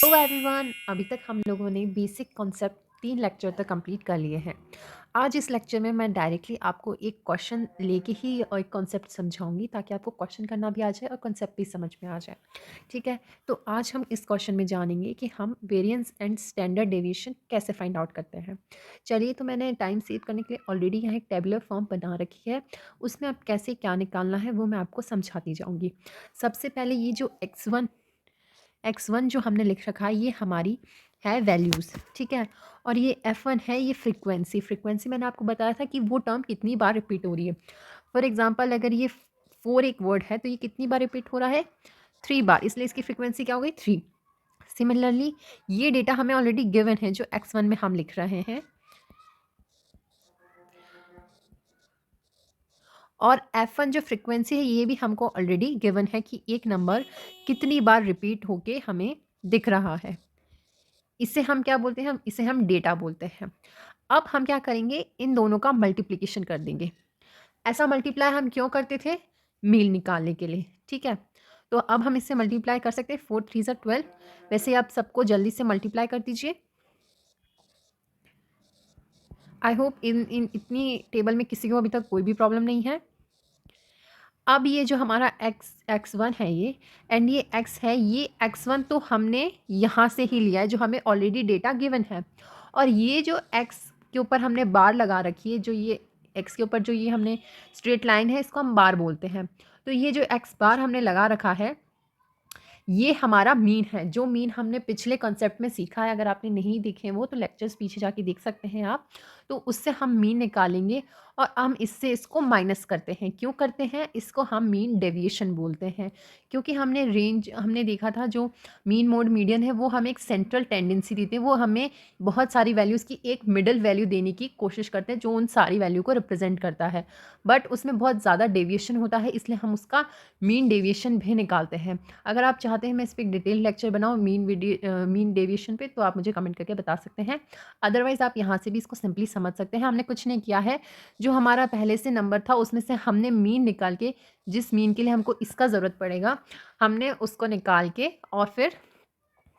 Hello everyone, अभी तक हम लोगों ने बेसिक कॉन्सेप्ट 3 लेक्चर तक कंप्लीट कर लिए हैं। आज इस लेक्चर में मैं डायरेक्टली आपको एक क्वेश्चन लेके ही एक कॉन्सेप्ट समझाऊंगी ताकि आपको क्वेश्चन करना भी आ जाए और कॉन्सेप्ट भी समझ में आ जाए। ठीक है, तो आज हम इस क्वेश्चन में जानेंगे कि हम वेरिएंस एंड स्टैंडर्ड डेविएशन कैसे फाइंड आउट करते हैं। चलिए, तो मैंने टाइम सेव करने के लिए ऑलरेडी यहाँ एक टेबुलर फॉर्म बना रखी है। उसमें अब कैसे क्या निकालना है वो मैं आपको समझाती जाऊँगी। सबसे पहले ये जो x1 जो हमने लिख रखा है ये हमारी है वैल्यूज़, ठीक है। और ये f1 है, ये फ्रीक्वेंसी मैंने आपको बताया था कि वो टर्म कितनी बार रिपीट हो रही है। फॉर एग्जांपल, अगर ये 4 एक वर्ड है तो ये कितनी बार रिपीट हो रहा है, 3 बार, इसलिए इसकी फ्रीक्वेंसी क्या हो गई, 3। सिमिलरली ये डेटा हमें ऑलरेडी गिवन है जो x1 में हम लिख रहे हैं, और f1 जो फ्रीक्वेंसी है ये भी हमको ऑलरेडी गिवन है कि एक नंबर कितनी बार रिपीट होके हमें दिख रहा है। इसे हम क्या बोलते हैं, इसे हम डेटा बोलते हैं। अब हम क्या करेंगे, इन दोनों का मल्टीप्लिकेशन कर देंगे। ऐसा मल्टीप्लाई हम क्यों करते थे, मील निकालने के लिए, ठीक है। तो अब हम इससे मल्टीप्लाई कर सकते हैं, 4 3 ज़ा 12। वैसे आप सबको जल्दी से मल्टीप्लाई कर दीजिए। आई होप इन इन इतनी टेबल में किसी को अभी तक कोई भी प्रॉब्लम नहीं है। अब ये जो हमारा x1 है ये, एंड ये x है, ये x1 तो हमने यहाँ से ही लिया है जो हमें ऑलरेडी डेटा गिवन है। और ये जो x के ऊपर हमने बार लगा रखी है, जो ये x के ऊपर जो ये हमने स्ट्रेट लाइन है इसको हम बार बोलते हैं। तो ये जो x बार हमने लगा रखा है ये हमारा मीन है, जो मीन हमने पिछले कॉन्सेप्ट में सीखा है। अगर आपने नहीं देखे वो तो लेक्चर्स पीछे जाके देख सकते हैं आप। तो उससे हम मीन निकालेंगे और हम इससे इसको माइनस करते हैं। क्यों करते हैं, इसको हम मीन डेविएशन बोलते हैं। क्योंकि हमने देखा था जो मीन मोड मीडियन है वो हमें एक सेंट्रल टेंडेंसी देते हैं, वो हमें बहुत सारी वैल्यूज़ की एक मिडल वैल्यू देने की कोशिश करते हैं जो उन सारी वैल्यू को रिप्रेजेंट करता है। बट उसमें बहुत ज़्यादा डेविएशन होता है, इसलिए हम उसका मीन डेविएशन भी निकालते हैं। अगर आप चाहते हैं मैं इस पर एक डिटेल लेक्चर बनाऊँ मीन डेविएशन पे, तो आप मुझे कमेंट करके बता सकते हैं। अदरवाइज़ आप यहाँ से भी इसको सिंपली समझ सकते हैं। हमने कुछ नहीं किया है, जो हमारा पहले से नंबर था उसमें से हमने मीन निकाल के, जिस मीन के लिए हमको इसका ज़रूरत पड़ेगा हमने उसको निकाल के और फिर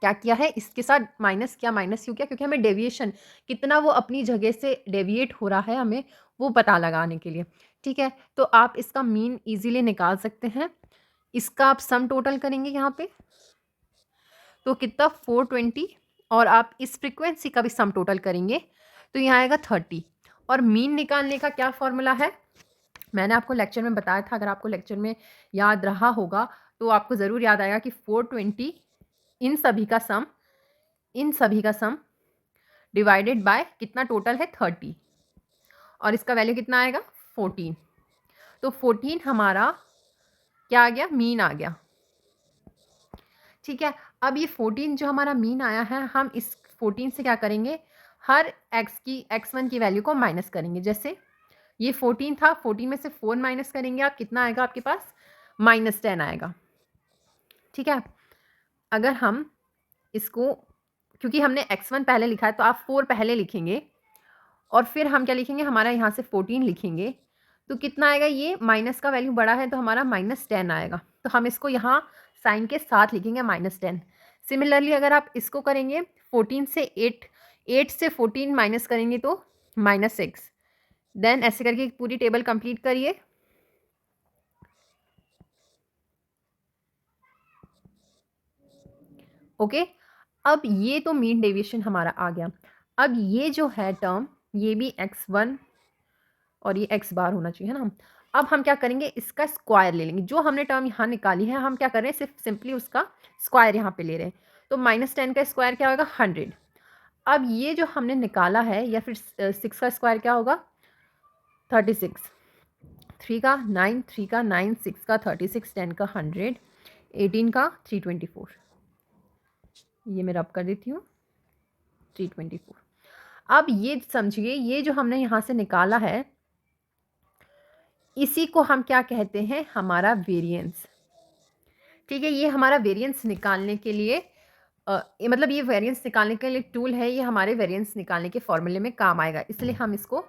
क्या किया है, इसके साथ माइनस किया। माइनस क्यों किया, क्योंकि हमें डेविएशन कितना वो अपनी जगह से डेविएट हो रहा है हमें वो पता लगाने के लिए, ठीक है। तो आप इसका मीन इजीली निकाल सकते हैं। इसका आप सम टोटल करेंगे यहाँ पे तो कितना, 420। और आप इस फ्रीक्वेंसी का भी सम टोटल करेंगे तो यहाँ आएगा 30। और मीन निकालने का क्या फॉर्मूला है, मैंने आपको लेक्चर में बताया था। अगर आपको लेक्चर में याद रहा होगा तो आपको ज़रूर याद आएगा कि 420 इन सभी का सम डिवाइडेड बाय कितना टोटल है, 30। और इसका वैल्यू कितना आएगा, 14। तो 14 हमारा क्या आ गया, मीन आ गया, ठीक है। अब ये 14 जो हमारा मीन आया है, हम इस 14 से क्या करेंगे, हर x1 की वैल्यू को माइनस करेंगे। जैसे ये 14 था, 14 में से 4 माइनस करेंगे आप, कितना आएगा आपके पास, -10 आएगा, ठीक है। अगर हम इसको, क्योंकि हमने x1 पहले लिखा है तो आप 4 पहले लिखेंगे और फिर हम क्या लिखेंगे, हमारा यहाँ से 14 लिखेंगे तो कितना आएगा, ये माइनस का वैल्यू बड़ा है तो हमारा -10 आएगा। तो हम इसको यहाँ साइन के साथ लिखेंगे -10। सिमिलरली अगर आप इसको करेंगे 14 से 8 से 14 माइनस करेंगे तो -6। देन ऐसे करके पूरी टेबल कंप्लीट करिए। ओके, अब ये तो मीन डेविएशन हमारा आ गया। अब ये जो है टर्म, ये भी x1 और ये x बार होना चाहिए, है ना। अब हम क्या करेंगे, इसका स्क्वायर ले लेंगे। जो हमने टर्म यहाँ निकाली है हम क्या कर रहे हैं, सिर्फ सिंपली उसका स्क्वायर यहाँ पे ले रहे हैं। तो -10 का स्क्वायर क्या होगा, 100। अब ये जो हमने निकाला है, या फिर 6 का स्क्वायर क्या होगा, 36। 3 का 9, 3 का 9, 6 का 36, 10 का 100, 18 का 324। ये मैं रब कर देती हूँ, 324। अब ये समझिए, ये जो हमने यहाँ से निकाला है इसी को हम क्या कहते हैं, हमारा वेरिएंस, ठीक है। ये हमारा वेरिएंस निकालने के लिए मतलब ये वेरिएंस निकालने के लिए टूल है, ये हमारे वेरिएंस निकालने के फॉर्मूले में काम आएगा, इसलिए हम इसको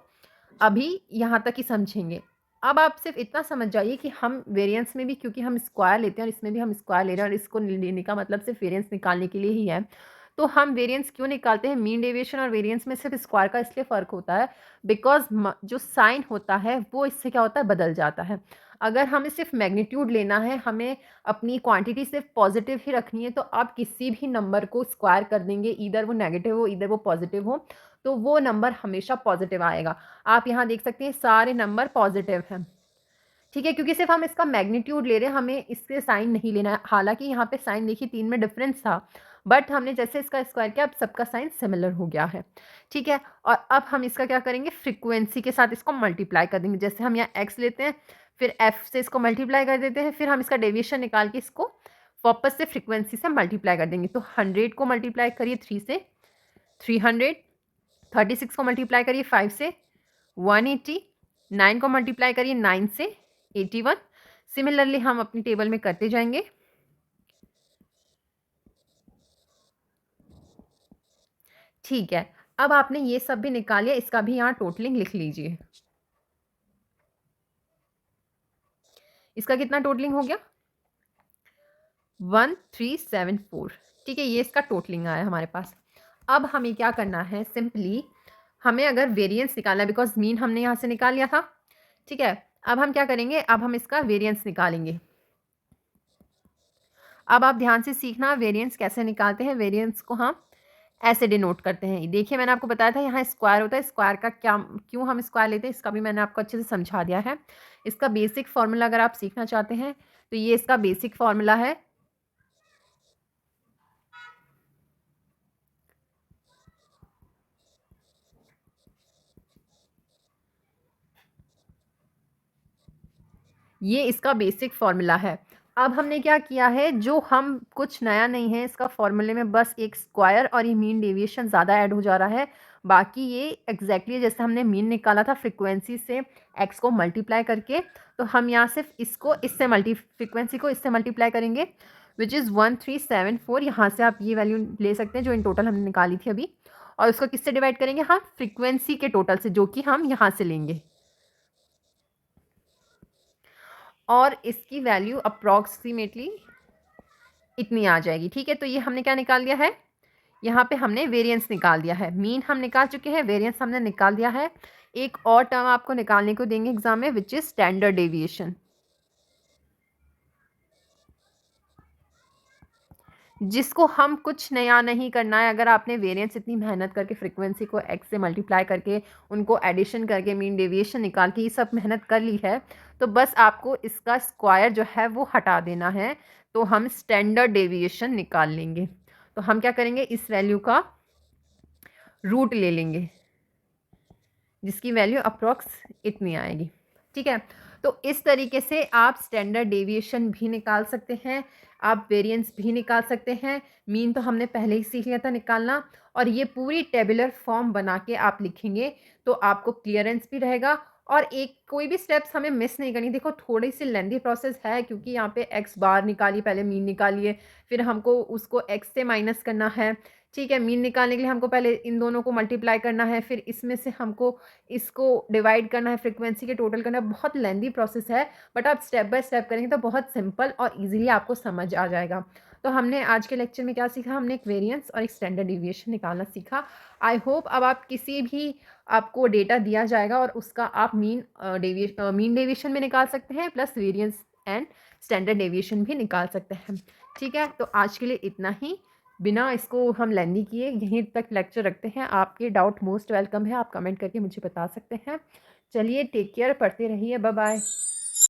अभी यहाँ तक ही समझेंगे। अब आप सिर्फ इतना समझ जाइए कि हम वेरिएंस में भी, क्योंकि हम स्क्वायर लेते हैं और इसमें भी हम स्क्वायर ले रहे हैं और इसको लेने का मतलब सिर्फ वेरिएंस निकालने के लिए ही है। तो हम वेरिएंस क्यों निकालते हैं? मीन डेविएशन और वेरिएंस में सिर्फ स्क्वायर का इसलिए फ़र्क होता है बिकॉज़ जो साइन होता है वो इससे क्या होता है, बदल जाता है। अगर हमें सिर्फ मैग्नीट्यूड लेना है, हमें अपनी क्वांटिटी सिर्फ पॉजिटिव ही रखनी है, तो आप किसी भी नंबर को स्क्वायर कर देंगे, ईदर वो नेगेटिव हो ईदर वो पॉजिटिव हो, तो वो नंबर हमेशा पॉजिटिव आएगा। आप यहाँ देख सकते हैं सारे नंबर पॉजिटिव हैं, ठीक है, क्योंकि सिर्फ हम इसका मैग्नीट्यूड ले रहे हैं, हमें इसके साइन नहीं लेना है। हालांकि यहाँ पे साइन देखिए 3 में डिफरेंस था, बट हमने जैसे इसका स्क्वायर किया अब सबका साइन सिमिलर हो गया है, ठीक है। और अब हम इसका क्या करेंगे, फ्रीक्वेंसी के साथ इसको मल्टीप्लाई कर देंगे। जैसे हम यहाँ एक्स लेते हैं, फिर एफ से इसको मल्टीप्लाई कर देते हैं, फिर हम इसका डेविएशन निकाल के इसको वापस से फ्रीक्वेंसी से मल्टीप्लाई कर देंगे। तो 100 को मल्टीप्लाई करिए 3 से 300, 36 को मल्टीप्लाई करिए 5 से 180, 9 को मल्टीप्लाई करिए 9 से 81। सिमिलरली हम अपनी टेबल में करते जाएंगे। ठीक है, अब आपने ये सब भी निकाल लिया, इसका भी यहाँ टोटलिंग लिख लीजिए। इसका कितना टोटलिंग हो गया, 1374, ठीक है, ये इसका टोटलिंग आया हमारे पास। अब हमें क्या करना है, सिंपली हमें अगर वेरिएंस निकालना है, बिकॉज मीन हमने यहाँ से निकाल लिया था, ठीक है। अब हम क्या करेंगे, अब हम इसका वेरिएंस निकालेंगे। अब आप ध्यान से सीखना वेरिएंस कैसे निकालते हैं। वेरिएंस को हम ऐसे डिनोट करते हैं। देखिए मैंने आपको बताया था यहाँ स्क्वायर होता है, स्क्वायर का क्या, क्यों हम स्क्वायर लेते हैं, इसका भी मैंने आपको अच्छे से समझा दिया है। इसका बेसिक फार्मूला अगर आप सीखना चाहते हैं तो ये इसका बेसिक फार्मूला है। ये इसका बेसिक फार्मूला है। अब हमने क्या किया है, जो हम कुछ नया नहीं है इसका फॉर्मूले में, बस एक स्क्वायर और ये मीन डेविएशन ज़्यादा ऐड हो जा रहा है। बाकी ये एग्जैक्टली जैसे हमने मीन निकाला था फ्रीक्वेंसी से एक्स को मल्टीप्लाई करके, तो हम यहाँ सिर्फ इसको इससे फ्रीक्वेंसी को इससे मल्टीप्लाई करेंगे, विच इज़ 1374। यहाँ से आप ये वैल्यू ले सकते हैं जो इन टोटल हमने निकाली थी अभी, और उसको किससे डिवाइड करेंगे, हम फ्रीक्वेंसी के टोटल से, जो कि हम यहाँ से लेंगे, और इसकी वैल्यू अप्रॉक्सीमेटली इतनी आ जाएगी, ठीक है। तो ये हमने क्या निकाल दिया है, यहाँ पे हमने वेरिएंस निकाल दिया है। मीन हम निकाल चुके हैं, वेरिएंस हमने निकाल दिया है। एक और टर्म आपको निकालने को देंगे एग्जाम में, विच इज स्टैंडर्ड डेविएशन, जिसको हम कुछ नया नहीं करना है। अगर आपने वेरिएंस इतनी मेहनत करके फ्रीक्वेंसी को एक्स से मल्टीप्लाई करके उनको एडिशन करके मीन डेविएशन निकाल के ये सब मेहनत कर ली है, तो बस आपको इसका स्क्वायर जो है वो हटा देना है, तो हम स्टैंडर्ड डेविएशन निकाल लेंगे। तो हम क्या करेंगे, इस वैल्यू का रूट ले लेंगे, जिसकी वैल्यू अप्रॉक्स इतनी आएगी, ठीक है। तो इस तरीके से आप स्टैंडर्ड डेविएशन भी निकाल सकते हैं, आप वेरिएंस भी निकाल सकते हैं। मीन तो हमने पहले ही सीख लिया था निकालना, और ये पूरी टेबुलर फॉर्म बना के आप लिखेंगे तो आपको क्लियरेंस भी रहेगा, और एक कोई भी स्टेप्स हमें मिस नहीं करनी। देखो थोड़ी सी लेंदी प्रोसेस है, क्योंकि यहाँ पे एक्स बार निकालिए, पहले मीन निकालिए, फिर हमको उसको एक्स से माइनस करना है, ठीक है। मीन निकालने के लिए हमको पहले इन दोनों को मल्टीप्लाई करना है, फिर इसमें से हमको इसको डिवाइड करना है, फ्रीक्वेंसी के टोटल करना है। बहुत लेंदी प्रोसेस है, बट आप स्टेप बाय स्टेप करेंगे तो बहुत सिंपल और इजीली आपको समझ आ जाएगा। तो हमने आज के लेक्चर में क्या सीखा, हमने एक वेरिएंस और एक स्टैंडर्ड डिविएशन निकालना सीखा। आई होप अब आप किसी भी आपको डेटा दिया जाएगा और उसका आप मीन डेविएशन में निकाल सकते हैं, plus variance and standard deviation भी निकाल सकते हैं, ठीक है। तो आज के लिए इतना ही, बिना इसको हम लेंदी किए यहीं तक लेक्चर रखते हैं। आपके डाउट मोस्ट वेलकम है, आप कमेंट करके मुझे बता सकते हैं। चलिए टेक केयर, पढ़ते रहिए, बाय बाय।